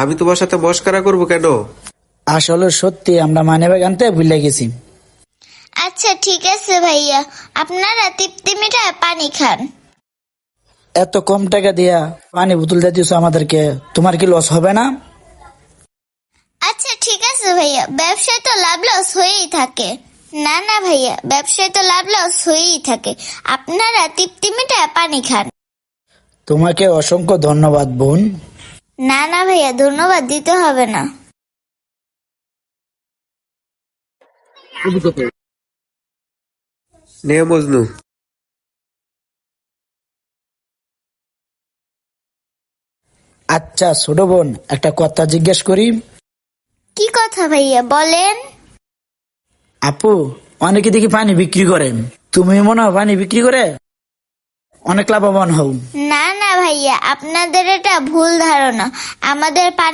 আমি তোমার সাথে মস্করা করবো কেন? আসলে সত্যি আমরা মানিব্যাগ আনতে ভুলে গেছি। আচ্ছা ঠিক আছে ভাইয়া, আপনারা তৃপ্তি মিঠায় পানি খান। এত কম টাকা দিয়া পানি বোতল দিয়ে দিছো আমাদেরকে, তোমার কি লস হবে না? আচ্ছা ঠিক আছে ভাইয়া, ব্যবসায় তো লাভ লস হয়েই থাকে। না না ভাইয়া, ব্যবসায় তো লাভ লস হয়েই থাকে। আপনারা তৃপ্তি মিঠায় পানি খান। তোমাকে অসংখ্য ধন্যবাদ বোন। না না ভাইয়া, ধন্যবাদ দিতে হবে না। নে মজনু। আচ্ছা ছোট বোন, একটা কথা জিজ্ঞেস করি। কি কথা ভাইয়া, বলেন। আপু, অনেকে দেখি পানি বিক্রি করেন, তুমি মনে হয় পানি বিক্রি করে অনেক লাভবান হও। না না ভাইয়া, আপনাদের এটা ভুল ধারণা। আমাদের